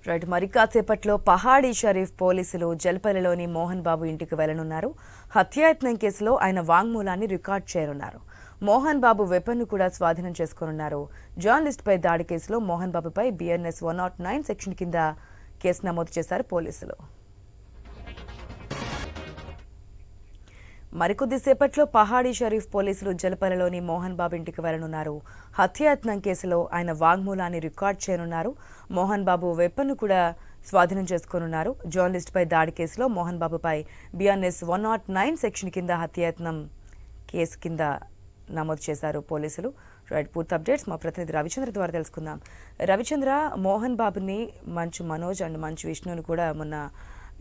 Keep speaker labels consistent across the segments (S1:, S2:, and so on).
S1: Right, మరి కాసేపట్లో పహాడీ షరీఫ్ పోలీసులు జల్పల్లిలోని మోహన్ బాబు ఇంటికి వెళ్లనున్నారు. హత్యాయత్నం కేసులో ఆయన వాంగ్మూలాన్ని రికార్డ్ చేయనున్నారు. మోహన్ బాబు వెపన్ను కూడా స్వాధీనం చేసుకోనున్నారు. జర్నలిస్టుపై దాడి కేసులో మోహన్ బాబుపై BNS 109 సెక్షన్ కింద కేసు నమోదు చేశారు పోలీసులు. మరికొద్దిసేపట్లో పహాడీ షరీఫ్ పోలీసులు జల్పల్లిలోని మోహన్ బాబు ఇంటికి వెళ్లనున్నారు. హత్యాయత్నం కేసులో ఆయన వాంగ్మూలాన్ని రికార్డ్ చేయనున్నారు. మోహన్ బాబు వెపన్ను కూడా స్వాధీనం చేసుకోనున్నారు. జర్నలిస్టుపై దాడి కేసులో మోహన్ బాబుపై BNS 109 సెక్షన్ కింద హత్యాయత్నం కేసు కింద నమోదు చేశారు పోలీసులు. రైట్, పూర్తి అప్డేట్స్ మా ప్రతినిధి రవిచంద్ర ద్వారా తెలుసుకుందాం. రవిచంద్ర, మోహన్ బాబుని మంచు మనోజ్ అండ్ మంచు విష్ణుని కూడా మొన్న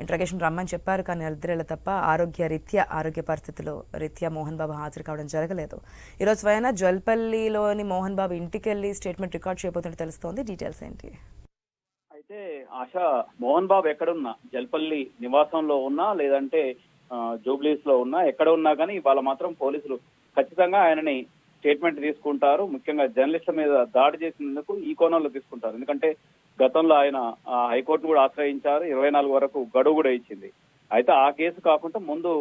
S1: ఇంట్రాగేషన్ రమ్మని చెప్పారు, కానీ ఇద్దరేళ్ల తప్ప ఆరోగ్య పరిస్థితుల రీత్యా మోహన్ బాబు హాజరు కావడం జరగలేదు. ఈరోజు స్వయాన జల్పల్లిలోని మోహన్ బాబు ఇంటికి వెళ్లి స్టేట్మెంట్ రికార్డ్ చేయబోతున్నట్టు తెలుస్తోంది. డీటెయిల్స్ ఏంటి?
S2: అయితే ఆశ, మోహన్ బాబు ఎక్కడున్నా, జల్పల్లి నివాసంలో ఉన్నా లేదంటే జూబ్లీస్ లో ఉన్నా, ఎక్కడ ఉన్నా కానీ ఇవాళ మాత్రం పోలీసులు ఖచ్చితంగా ఆయనని స్టేట్మెంట్ తీసుకుంటారు. ముఖ్యంగా జర్నలిస్టుల మీద దాడి చేసినందుకు ఈ కోణంలో తీసుకుంటారు. ఎందుకంటే గతంలో ఆయన హైకోర్టును కూడా ఆశ్రయించారు. 24 వరకు గడువు కూడా ఇచ్చింది. అయితే ఆ కేసు కాకుండా ముందు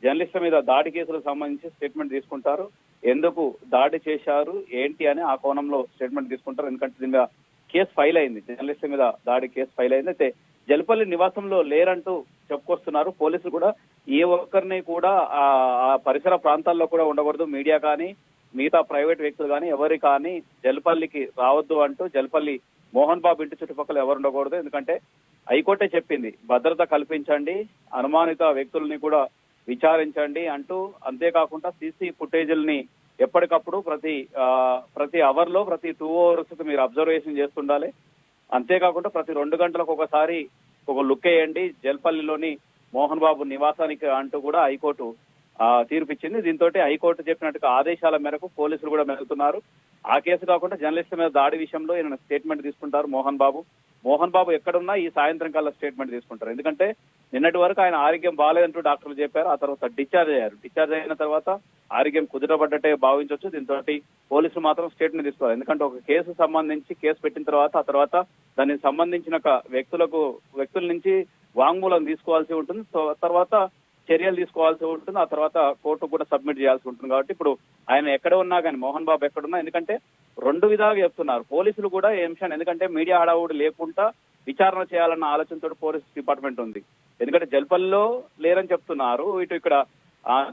S2: జర్నలిస్టుల మీద దాడి కేసులకు సంబంధించి స్టేట్మెంట్ తీసుకుంటారు. ఎందుకు దాడి చేశారు ఏంటి అని ఆ కోణంలో స్టేట్మెంట్ తీసుకుంటారు. ఎందుకంటే దీని మీద కేసు ఫైల్ అయింది, జర్నలిస్టుల మీద దాడి కేసు ఫైల్ అయింది. అయితే జల్పల్లి నివాసంలో లేరంటూ చెప్పుకొస్తున్నారు పోలీసులు కూడా. ఏ ఒక్కరిని కూడా ఆ పరిసర ప్రాంతాల్లో కూడా ఉండకూడదు, మీడియా కానీ మిగతా ప్రైవేట్ వ్యక్తులు కానీ ఎవరి కానీ జల్పల్లికి రావద్దు అంటూ, జల్పల్లి మోహన్ బాబు ఇంటి చుట్టుపక్కల ఎవరు ఉండకూడదు. ఎందుకంటే హైకోర్టే చెప్పింది, భద్రత కల్పించండి, అనుమానిత వ్యక్తుల్ని కూడా విచారించండి అంటూ. అంతేకాకుండా సీసీ ఫుటేజీలని ఎప్పటికప్పుడు ప్రతి అవర్ లో ప్రతి 2 hours మీరు అబ్జర్వేషన్ చేస్తుండాలి. అంతేకాకుండా ప్రతి 2 గంటలకు ఒకసారి ఒక లుక్ వేయండి జల్పల్లిలోని మోహన్ బాబు నివాసానికి అంటూ కూడా హైకోర్టు తీర్పిచ్చింది. దీంతో హైకోర్టు చెప్పినట్టుగా ఆదేశాల మేరకు పోలీసులు కూడా మెలుగుతున్నారు. ఆ కేసు కాకుండా జర్నలిస్టుల మీద దాడి విషయంలో ఈయన స్టేట్మెంట్ తీసుకుంటారు మోహన్ బాబు ఎక్కడున్నా ఈ సాయంత్రం కల్లా స్టేట్మెంట్ తీసుకుంటారు. ఎందుకంటే నిన్నటి వరకు ఆయన ఆరోగ్యం బాగాలేదంటూ డాక్టర్లు చెప్పారు. ఆ తర్వాత డిశ్చార్జ్ అయ్యారు. డిశ్చార్జ్ అయిన తర్వాత ఆరోగ్యం కుదుటపడ్డట్టే భావించవచ్చు. దీంతో పోలీసులు మాత్రం స్టేట్మెంట్ తీసుకోవాలి. ఎందుకంటే ఒక కేసు సంబంధించి కేసు పెట్టిన తర్వాత ఆ తర్వాత దానికి సంబంధించిన వ్యక్తుల నుంచి వాంగ్మూలం తీసుకోవాల్సి ఉంటుంది. తర్వాత చర్యలు తీసుకోవాల్సి ఉంటుంది. ఆ తర్వాత కోర్టుకు కూడా సబ్మిట్ చేయాల్సి ఉంటుంది. కాబట్టి ఇప్పుడు ఆయన ఎక్కడ ఉన్నా కానీ, మోహన్ బాబు ఎక్కడున్నా, ఎందుకంటే 2 విధాలుగా చెప్తున్నారు పోలీసులు కూడా ఈ అంశాన్ని. ఎందుకంటే మీడియా హడావుడి లేకుండా విచారణ చేయాలన్న ఆలోచనతో పోలీస్ డిపార్ట్మెంట్ ఉంది. ఎందుకంటే జల్పల్లిలో లేరని చెప్తున్నారు, ఇక్కడ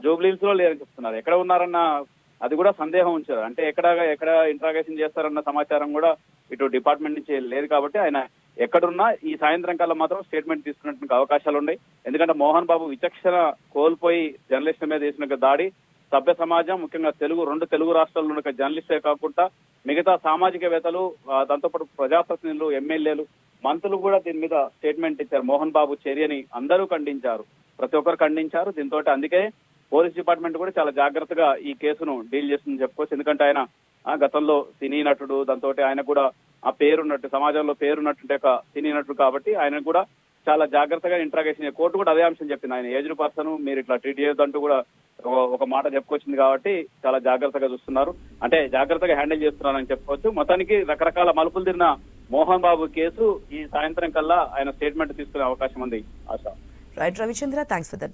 S2: జూబ్లీస్ లో లేరని చెప్తున్నారు. ఎక్కడ ఉన్నారన్న అది కూడా సందేహం ఉంచారు. అంటే ఎక్కడ ఇంట్రాగేషన్ చేస్తారన్న సమాచారం కూడా ఇటు డిపార్ట్మెంట్ నుంచి లేదు. కాబట్టి ఆయన ఎక్కడున్నా ఈ సాయంత్రం కల్లా మాత్రం స్టేట్మెంట్ తీసుకున్నటువంటి అవకాశాలు ఉన్నాయి. ఎందుకంటే మోహన్ బాబు విచక్షణ కోల్పోయి జర్నలిస్టుల మీద చేసిన దాడి సభ్య సమాజం, ముఖ్యంగా 2 తెలుగు రాష్ట్రాల్లో ఉన్న జర్నలిస్టే కాకుండా మిగతా సామాజికవేత్తలు, దాంతోపాటు ప్రజాప్రతినిధులు, ఎమ్మెల్యేలు, మంత్రులు కూడా దీని మీద స్టేట్మెంట్ ఇచ్చారు. మోహన్ బాబు చర్యని అందరూ ఖండించారు, ప్రతి ఒక్కరు ఖండించారు. దీంతో అందుకే పోలీస్ డిపార్ట్మెంట్ కూడా చాలా జాగ్రత్తగా ఈ కేసును డీల్ చేస్తుందని చెప్పుకోవచ్చు. ఎందుకంటే ఆయన గతంలో సినీ నటుడు, దాంతో ఆయన కూడా ఆ పేరున్నట్టు, సమాజంలో పేరున్నట్టుంటే ఒక సినీ నటుడు కాబట్టి ఆయన కూడా చాలా జాగ్రత్తగా ఇంట్రాగేషన్. కోర్టు కూడా అదే అంశం చెప్పింది, ఆయన ఏజ్డ్ పర్సన్, మీరు ఇట్లా ట్రీట్ చేయొద్దంటూ కూడా ఒక మాట చెప్పుకొచ్చింది. కాబట్టి చాలా జాగ్రత్తగా చూస్తున్నారు, అంటే జాగ్రత్తగా హ్యాండిల్ చేస్తున్నారని చెప్పుకోవచ్చు. మొత్తానికి రకరకాల మలుపులు తిరిగిన మోహన్ బాబు కేసు ఈ సాయంత్రం కల్లా ఆయన స్టేట్మెంట్ తీసుకునే అవకాశం ఉంది. ఆశ.
S1: Right Ravichandra, thanks for that.